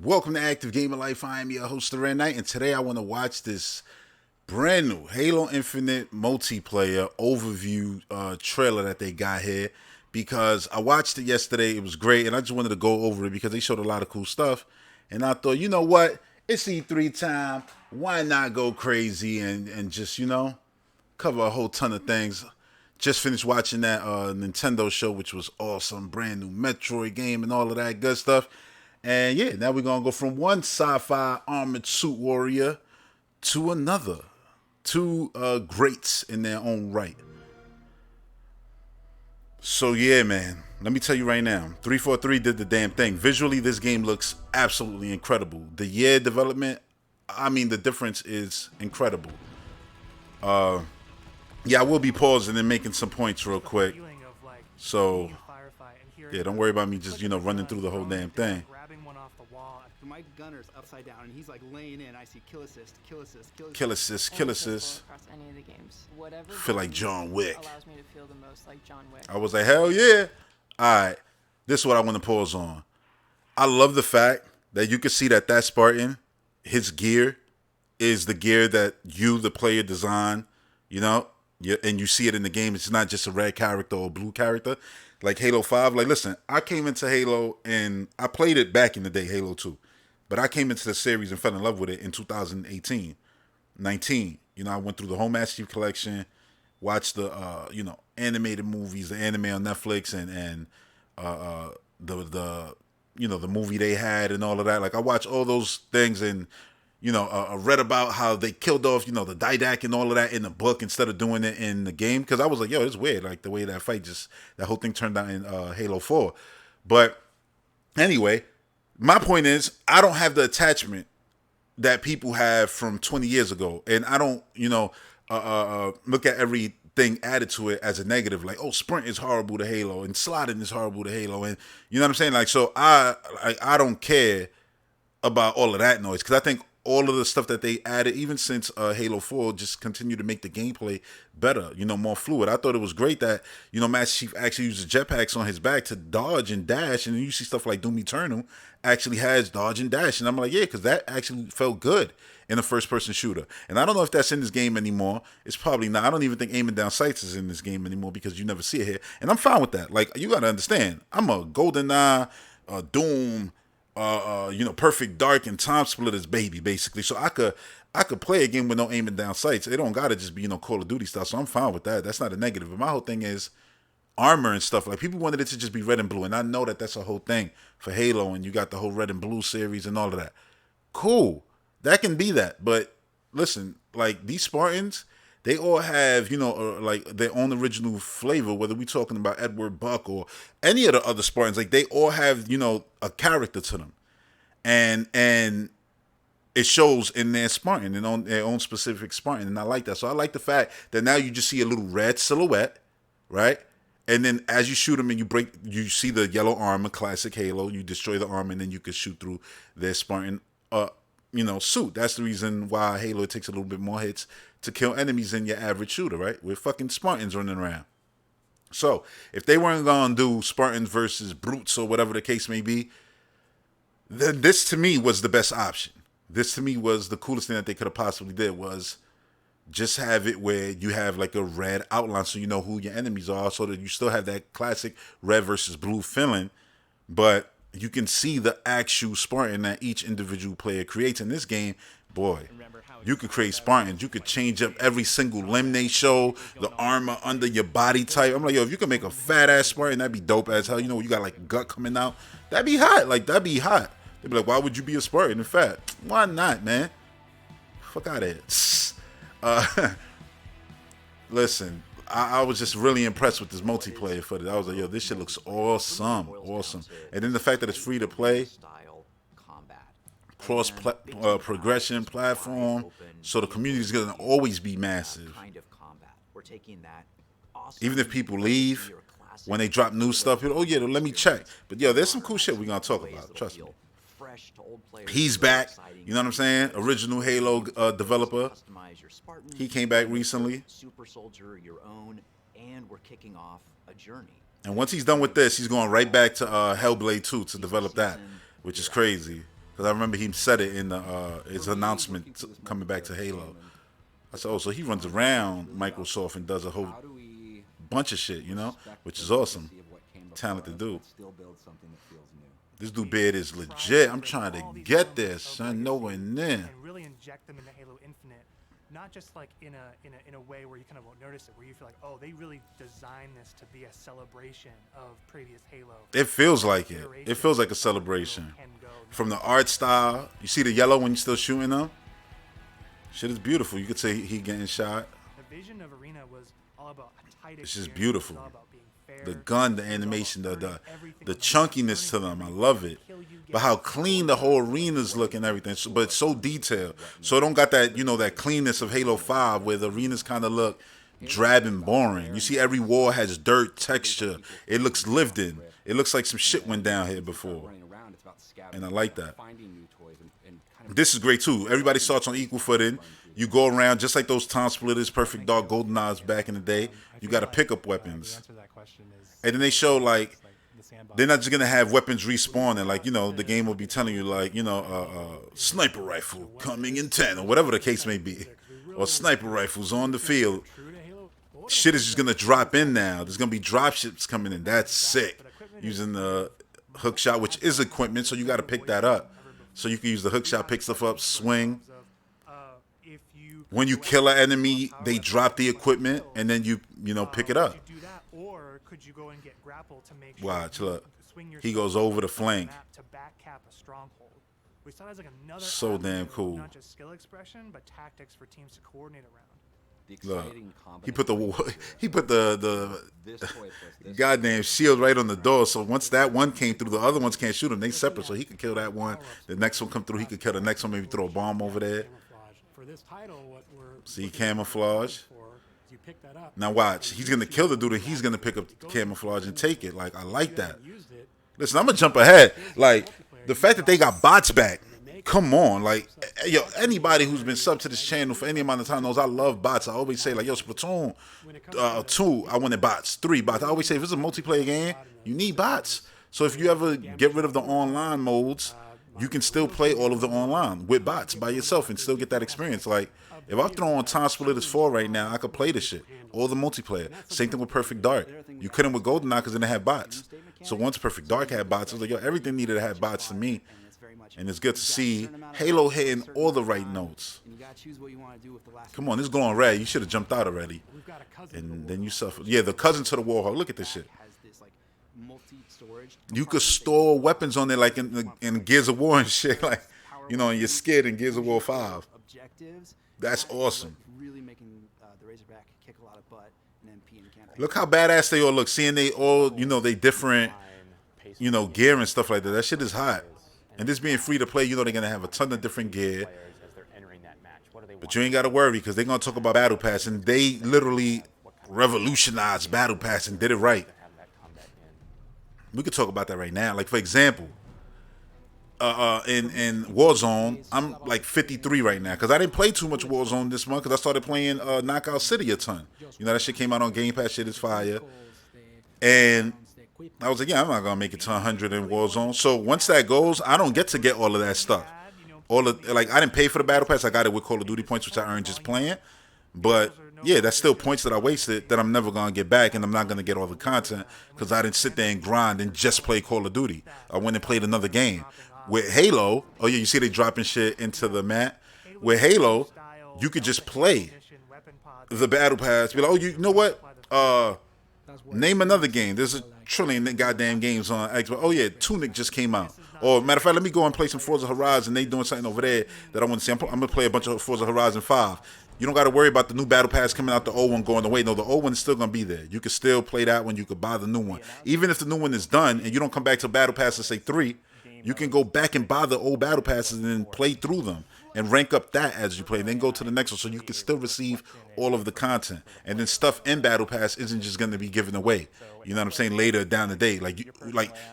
Welcome to Active Gamer Life. I am your host, the Red Knight, and today I want to watch this brand new Halo Infinite multiplayer overview trailer that they got here because I watched it yesterday. It was great, and I just wanted to go over it because they showed a lot of cool stuff. And I thought, you know what? It's E3 time. Why not go crazy and just, cover a whole ton of things. Just finished watching that Nintendo show, which was awesome. Brand new Metroid game and all of that good stuff. And yeah, now we're going to go from one sci-fi armored suit warrior to another. Two greats in their own right. So yeah, man, let me tell you right now, 343 did the damn thing. Visually, this game looks absolutely incredible. The year development, I mean, the difference is incredible. Yeah, I will be pausing and making some points real quick. So yeah, don't worry about me just, running through the whole damn thing. My gunner's upside down and he's like laying in. I see kill assist, kill assist, kill assist. Kill assist, kill assist. Across any of the games. Whatever Feel like John Wick. allows me to feel the most like John Wick. I was like, hell yeah. All right, this is what I want to pause on. I love the fact that you can see that Spartan, his gear, is the gear that you, the player, design. And you see it in the game. It's not just a red character or a blue character. Like Halo 5. Like, listen, I came into Halo and I played it back in the day, Halo 2. But I came into the series and fell in love with it in 2018, 19. I went through the whole Master Chief Collection, watched the, animated movies, the anime on Netflix, and the movie they had and all of that. Like, I watched all those things and, I read about how they killed off, the Didac and all of that in the book instead of doing it in the game. Because I was like, yo, it's weird. Like, the way that that whole thing turned out in Halo 4. But anyway, my point is, I don't have the attachment that people have from 20 years ago. And I don't, look at everything added to it as a negative. Like, oh, sprint is horrible to Halo and sliding is horrible to Halo. And you know what I'm saying? Like, so I don't care about all of that noise because I think all of the stuff that they added, even since Halo 4, just continue to make the gameplay better, more fluid. I thought it was great that, Master Chief actually uses jetpacks on his back to dodge and dash, and then you see stuff like Doom Eternal actually has dodge and dash, and I'm like, yeah, because that actually felt good in a first-person shooter. And I don't know if that's in this game anymore. It's probably not. I don't even think aiming down sights is in this game anymore because you never see it here, and I'm fine with that. Like, you got to understand, I'm a GoldenEye, Doom, Perfect Dark and Time Splitters baby, basically. So I could play a game with no aiming down sights. It don't gotta just be, Call of Duty stuff. So I'm fine with that. That's not a negative. But my whole thing is armor and stuff. Like, people wanted it to just be red and blue, and I know that that's a whole thing for Halo, and you got the whole red and blue series and all of that. Cool, that can be that. But listen, like, these Spartans, they all have, like their own original flavor, whether we're talking about Edward Buck or any of the other Spartans. Like, they all have, a character to them. And it shows in their Spartan and on their own specific Spartan. And I like that. So I like the fact that now you just see a little red silhouette, right? And then as you shoot them and you see the yellow armor, classic Halo, you destroy the armor and then you can shoot through their Spartan suit. That's the reason why Halo takes a little bit more hits to kill enemies than your average shooter, right? With fucking Spartans running around. So if they weren't gonna do Spartans versus brutes or whatever the case may be, then this to me was the best option. This to me was the coolest thing that they could have possibly did, was just have it where you have like a red outline so you know who your enemies are, so that you still have that classic red versus blue feeling, but you can see the actual Spartan that each individual player creates in this game. Boy, you could create Spartans. You could change up every single limb they show, the armor under your body type. I'm like, yo, if you could make a fat ass Spartan, that'd be dope as hell. You got like gut coming out. That'd be hot. Like, that'd be hot. They'd be like, why would you be a Spartan in fat? Why not, man? Fuck out of here. Listen, I was just really impressed with this multiplayer footage. I was like, yo, this shit looks awesome. Awesome. And then the fact that it's free to play, cross progression platform, so the community is going to always be massive. Even if people leave, when they drop new stuff, oh yeah, let me check. But yo, there's some cool shit we're going to talk about, trust me. He's back, you know what I'm saying? Original Halo developer. He came back recently. And once he's done with this, he's going right back to Hellblade 2 to develop that, which is crazy. because I remember he said it in the his announcement coming back to Halo. I said, oh, so he runs around Microsoft and does a whole bunch of shit, you know, which is awesome. Talented dude. This dude beard is legit. I'm trying to get this, son. Nowhere near. And really inject them into Halo Infinite, not just like in a way where you kind of won't notice it, where you feel like, oh, they really designed this to be a celebration of previous Halo. It feels like it. It feels like a celebration. From the art style, you see the yellow when you're still shooting them. Shit is beautiful. You could say he getting shot. The vision of Arena was all about a tight. It's just beautiful. The gun, the animation, the chunkiness to them, I love it. But how clean the whole arenas look and everything, but it's so detailed. So it don't got that, you know, that cleanness of Halo 5 where the arenas kind of look drab and boring. You see every wall has dirt texture. It looks lived in. It looks like some shit went down here before. And I like that. This is great too. Everybody starts on equal footing. You go around just like those Time Splitters, Perfect Dark, Golden Eyes back in the day. You got to pick up weapons. And then they show like they're not just gonna have weapons respawning. Like, you know, the game will be telling you like, you know, sniper rifle coming in 10 or whatever the case may be, or sniper rifles on the field. Shit is just gonna drop in now. There's gonna be drop ships coming in. That's sick. Using the hook shot, which is equipment, so you got to pick that up. So you can use the hook shot, pick stuff up, swing. When you kill an enemy, they drop the equipment, and then you know, pick it up. Watch, look. He goes over the flank. So damn cool. Not just skill expression, but tactics for teams to coordinate around. Look, he put the goddamn shield right on the door. So once that one came through, the other ones can't shoot him. They separate, so he could kill that one. The next one come through, he could kill the next one. Maybe throw a bomb over there. See, camouflage. Now watch, he's gonna kill the dude, and he's gonna pick up camouflage and take it. Like, I like that. Listen, I'm gonna jump ahead. Like, the fact that they got bots back. Come on, like, yo, anybody who's been sub to this channel for any amount of time knows I love bots. I always say, like, yo, Splatoon 2, I wanted bots. 3, bots. I always say, if it's a multiplayer game, you need bots. So if you ever get rid of the online modes, you can still play all of the online with bots by yourself and still get that experience. Like, if I throw on Time Splitters 4 right now, I could play this shit. All the multiplayer. Same thing with Perfect Dark. You couldn't with GoldenEye because then they had bots. So once Perfect Dark had bots, I was like, yo, everything needed to have bots to me. And it's good to see Halo hitting all the right notes. Come on, this is glowing red. You should have jumped out already. And then you suffer. Yeah, the cousin to the Warhawk. Look at this shit. You could store weapons on there like in Gears of War and shit. Like, you know, and you're scared in Gears of War 5. That's awesome. Look how badass they all look. Seeing they all, you know, they different, you know, gear and stuff like that. That shit is hot. And this being free to play, you know they're going to have a ton of different gear. But you ain't got to worry because they're going to talk about Battle Pass. And they literally revolutionized Battle Pass and did it right. We could talk about that right now. Like, for example, in Warzone, I'm like 53 right now because I didn't play too much Warzone this month because I started playing Knockout City a ton. You know, that shit came out on Game Pass. Shit is fire. And I was like, yeah, I'm not gonna make it to 100 in Warzone. So once that goes, I don't get to get all of that stuff. All of, like, I didn't pay for the Battle Pass. I got it with Call of Duty points, which I earned just playing. But yeah, that's still points that I wasted that I'm never gonna get back, and I'm not gonna get all the content because I didn't sit there and grind and just play Call of Duty. I went and played another game. With Halo, oh yeah, you see they dropping shit into the mat. With Halo, you could just play the Battle Pass. Be like, oh, you know what? Name another game. There's a trillion goddamn games on Xbox. Oh yeah, Tunic just came out. Or matter of fact, let me go and play some Forza Horizon. They doing something over there that I want to see. I'm gonna play a bunch of Forza Horizon 5. You don't got to worry about the new Battle Pass coming out, the old one going away. No, the old one is still going to be there. You can still play that one. You could buy the new one. Even if the new one is done and you don't come back to Battle Pass and say 3, you can go back and buy the old Battle Passes and then play through them and rank up that as you play. And then go to the next one so you can still receive all of the content. And then stuff in Battle Pass isn't just going to be given away. You know what I'm saying? Later down the day. Like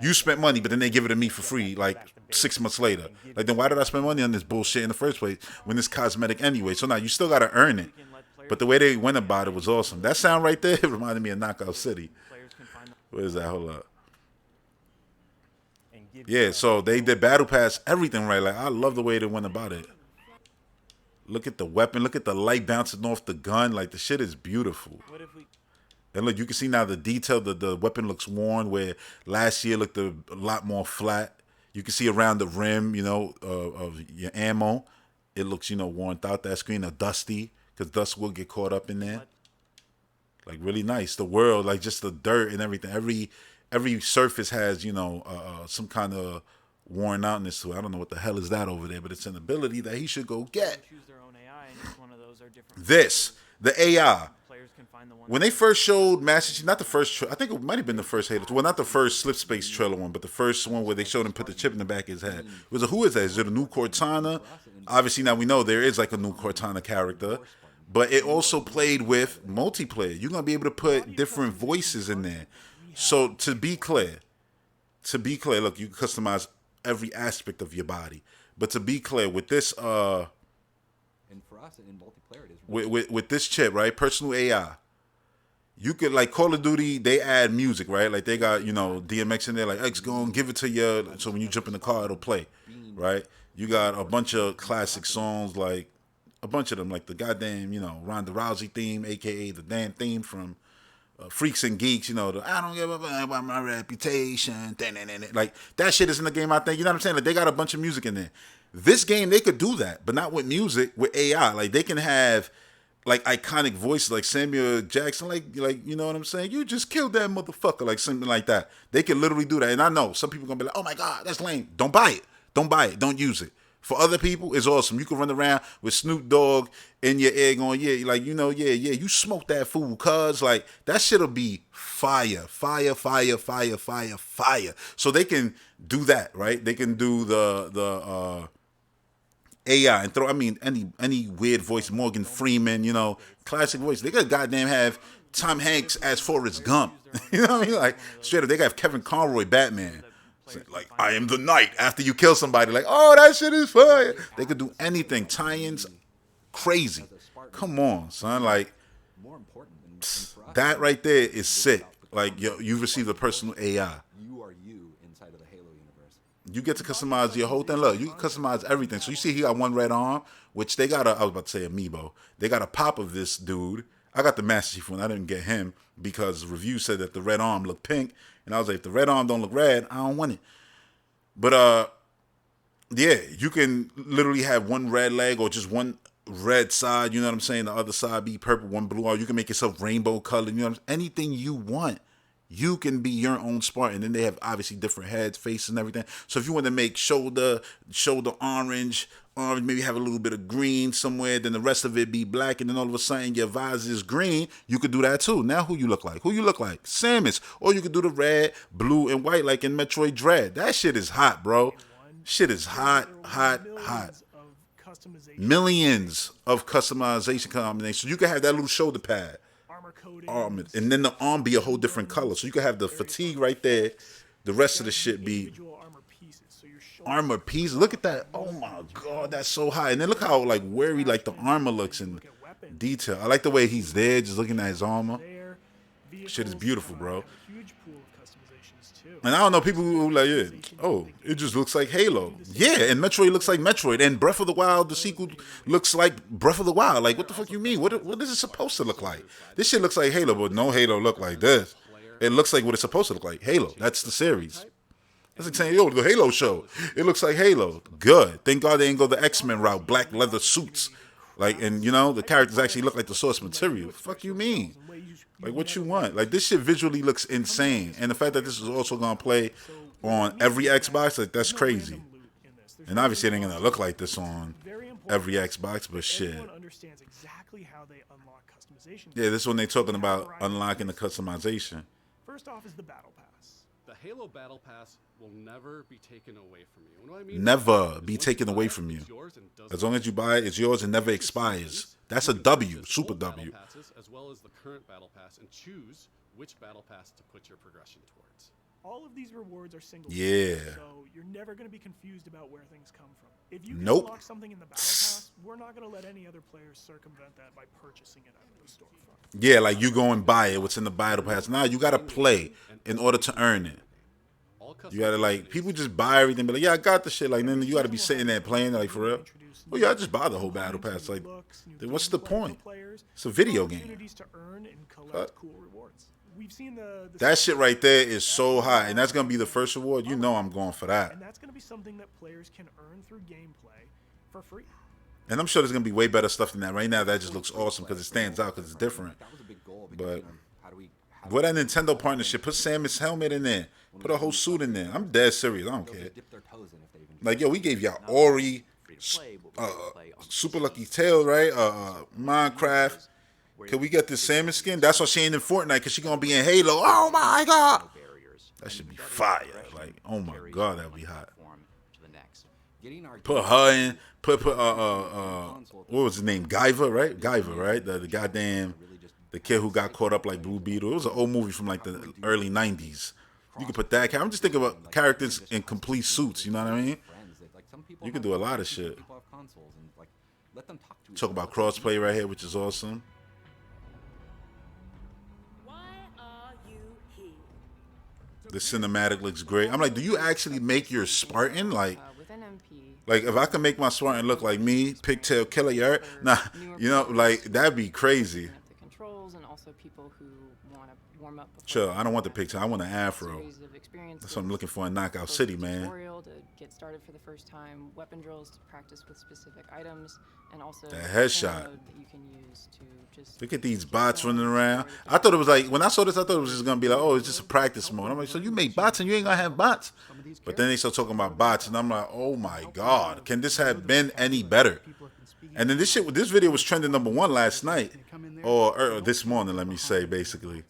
you spent money, but then they give it to me for free, like 6 months later. Like, then why did I spend money on this bullshit in the first place when it's cosmetic anyway? So now you still got to earn it. But the way they went about it was awesome. That sound right there reminded me of Knockout City. Where is that? Hold up. Yeah, so they did battle pass everything right. Like I love the way they went about it. Look at the weapon. Look at the light bouncing off the gun. Like the shit is beautiful. And look, you can see now the detail. The weapon looks worn where last year looked a lot more flat. You can see around the rim, you know, of your ammo. It looks, you know, worn out. That screen, dusty, because dust will get caught up in there. Like really nice. The world, like just the dirt and everything. Every surface has, you know, some kind of worn outness to it. I don't know what the hell is that over there, but it's an ability that he should go get. This, the AI. When they first showed Master Chief, not the first, I think it might have been the first Halo. Well, not the first Slip Space trailer one, but the first one where they showed him put the chip in the back of his head. It was who is that? Is it a new Cortana? Obviously, now we know there is like a new Cortana character, but it also played with multiplayer. You're gonna be able to put different voices in there. So to be clear, look, you can customize every aspect of your body. But to be clear, with this, And for us in multiplayer, it is with this chip, right, personal AI. You could, like Call of Duty, they add music, right? Like they got, you know, DMX in there, like X, go and give it to you. So when you jump in the car, it'll play, right? You got a bunch of classic songs, like a bunch of them, like the goddamn, you know, Ronda Rousey theme, aka the damn theme from Freaks and Geeks, you know, the I don't give a fuck about my reputation, like that shit is in the game. I think, you know what I'm saying? Like they got a bunch of music in there. This game, they could do that, but not with music, with AI. Like they can have like iconic voices like Samuel Jackson, like you know what I'm saying? You just killed that motherfucker, like something like that. They can literally do that. And I know some people gonna be like, oh my God, that's lame. Don't buy it. Don't buy it. Don't use it. For other people, it's awesome. You can run around with Snoop Dogg in your ear going, yeah, like, you know, yeah, you smoke that fool, cuz, like, that shit'll be fire. So they can do that, right? They can do the AI and throw, I mean, any weird voice, Morgan Freeman, you know, classic voice. They could goddamn have Tom Hanks as Forrest Gump. You know what I mean? Like, straight up, they got Kevin Conroy Batman. Like, I am the knight after you kill somebody. Like, oh, that shit is fire. They could do anything. Tie-ins, crazy. Come on, son. Like, that right there is sick. Like, yo, you received a personal AI. You are you inside of the Halo universe. You get to customize your whole thing. Look, you can customize everything. So you see he got one red arm, which they got I was about to say amiibo. They got a pop of this dude. I got the Master Chief one. I didn't get him because the review said that the red arm looked pink. And I was like, if the red arm don't look red, I don't want it. But, yeah, you can literally have one red leg or just one red side, you know what I'm saying? The other side be purple, one blue, or you can make yourself rainbow colored, you know what I'm saying? Anything you want. You can be your own Spartan. And then they have obviously different heads, faces, and everything. So if you want to make shoulder orange, maybe have a little bit of green somewhere, then the rest of it be black, and then all of a sudden your visor is green, you could do that too. Now who you look like? Samus. Or you could do the red, blue, and white like in Metroid Dread. That shit is hot, bro. Shit is hot. Millions of customization combinations. You can have that little shoulder pad. And then the arm be a whole different color. So you can have the fatigue right there. The rest of the shit be armor pieces. Look at that. Oh my God, that's so high. And then look how like wary like the armor looks in detail. I like the way he's there, just looking at his armor. Shit is beautiful, bro. And I don't know, people who like, yeah, oh, it just looks like Halo. Yeah, and Metroid looks like Metroid. And Breath of the Wild, the sequel, looks like Breath of the Wild. Like, what the fuck you mean? What is it supposed to look like? This shit looks like Halo, but no Halo look like this. It looks like what it's supposed to look like. Halo. That's the series. That's like saying, yo, the Halo show. It looks like Halo. Good. Thank God they didn't go the X-Men route. Black leather suits. Like, and, you know, the characters actually look like the source material. Fuck you mean? Like, what you want? Like, this shit visually looks insane. And the fact that this is also going to play on every Xbox, like, that's crazy. And obviously it ain't going to look like this on every Xbox, but shit. Yeah, this is when they're talking about unlocking the customization. First off is the Battle Pass. The Halo Battle Pass will never be taken away from you. And what I mean never be taken away from you. As long as you buy it, it's yours and never expires. That's a W, super W. As well as the current Battle Pass, and choose which Battle Pass to put your progression towards. All of these rewards are single. Yeah. So you're never going to be confused about where things come from. If you can nope. unlock something in the Battle Pass, we're not going to let any other players circumvent that by purchasing it out of the storefront. Yeah, like you go and buy it, what's in the Battle Pass. Now you got to play in order to earn it. All You gotta like people just buy everything, but like, yeah, I got the shit. Like then you gotta be sitting there playing like for real. Oh yeah, I just buy the whole battle pass. Like, then what's the point? It's a video game. We've seen That shit right there is so high, and that's gonna be the first reward. You know I'm going for that. And that's gonna be something that players can earn through gameplay for free. And I'm sure there's gonna be way better stuff than that. Right now, that just looks awesome because it stands out because it's different. That was a big goal. But Because, you know, how do we with that Nintendo partnership, put Samus helmet in there, put a whole suit in there. I'm dead serious. I don't they'll care. just dip their toes in if they even Like yo, we gave y'all Ori, Super Lucky Tail, right? Minecraft. Can we get this Samus skin? That's why she ain't in Fortnite because she gonna be in Halo. Oh my god, that should be fire. Like oh my god, that'd be hot. getting our Put her in. Put what was his name? Guyver, right? Guyver, right? The goddamn the kid who got caught up like Blue Beetle. It was an old movie from like the early '90s. You could put that. I'm just thinking about characters in complete suits. You know what I mean? You can do a lot of shit. Talk about crossplay right here, which is awesome. The cinematic looks great. I'm like, do you actually make your Spartan like? With an MP, Like if I can make my Spartan look like me, pigtail killer, you heard? Nah, you know, like that'd be crazy. the controls, and also people who want to warm up. before Sure, I don't want the combat. pigtail. I want an afro. Series of experiences, That's what I'm looking for in Knockout first City, man. Tutorial to get started for the first time, weapon drills to practice with specific items, and also That headshot. mode that you can use to just Look at these keep bots going, running around. start I thought it was like when I saw this, I thought it was just gonna be like, oh, it's just a practice mode. I'm like, so you make bots and you ain't gonna have bots? But then they start talking about bots, and I'm like, oh my god, can this have been any better? And then this video was trending #1 last night, or this morning, let me say, basically.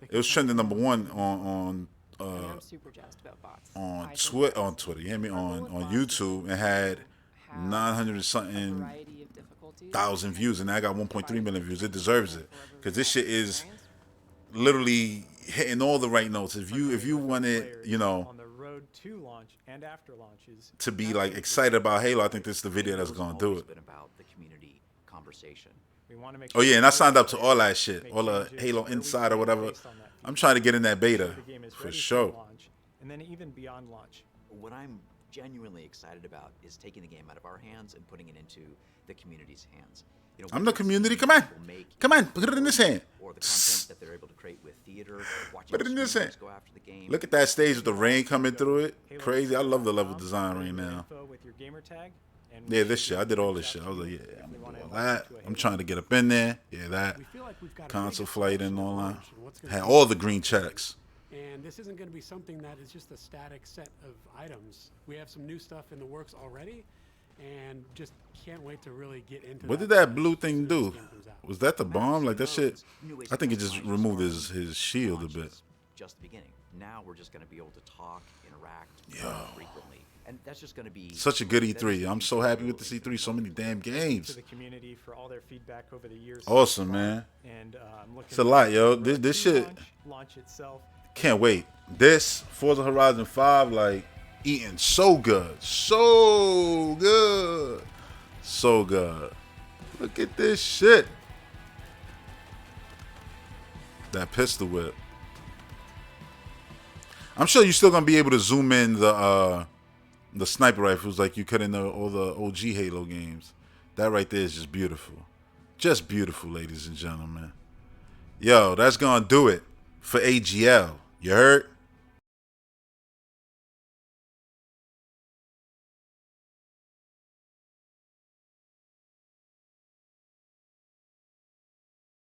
It was trending #1 on I'm super jazzed about bots. on I think Twitter, bots on YouTube, and had have 900 and a something variety of difficulties. thousand views, and I got 1.3 million views. It deserves it because this shit is literally hitting all the right notes. If you wanted, you know, on the road to launch and after launches to be like excited about Halo, I think this is the video that's gonna do it. Been about the community conversation. we want to make Oh yeah, and I signed up to all that shit, all the Halo Inside or whatever. I'm trying to get in that beta the game is for ready sure. launch, and then even beyond launch. What I'm genuinely excited about is taking the game out of our hands and putting it into the community's hands. You know, I'm whether the it's community. the Come on, people make come on, put it in this hand. or the content that they're able to create with theater, watching Put it in this streamers hand. go after the game. Look at that stage with the rain coming through it. Crazy. I love the level design right now. Info with your gamer tag, and Yeah, this shit. I did all this shit. I was like, yeah, I'm gonna do all that. I'm trying to get up in there. Yeah, that. We feel like we've got a Console pretty good flight selection and all of that. launch and what's gonna Had be all the green checks. And this isn't going to be something that is just a static set of items. We have some new stuff in the works already, and just can't wait to really get into. What did that blue as soon thing as do? the game comes out. Was that the bomb? Like that shit? New ways I think it to just combine removed Spartans, his shield a launch bit. is just the beginning. Now we're just going to be able to talk, interact Yo. more frequently, and that's just going to be Such a good that's E3. just I'm so happy with this E3. So many damn to games. the community for all their feedback over the years. Awesome, man. And I'm looking. It's a lot, yo. forward This to shit. launch itself. Can't wait. This Forza Horizon 5, like eating so good, so good, so good. Look at this shit. That pistol whip. I'm sure you're still gonna be able to zoom in the sniper rifles like you could in all the OG Halo games. That right there is just beautiful. Just beautiful, ladies and gentlemen. Yo, that's gonna do it for AGL. You heard?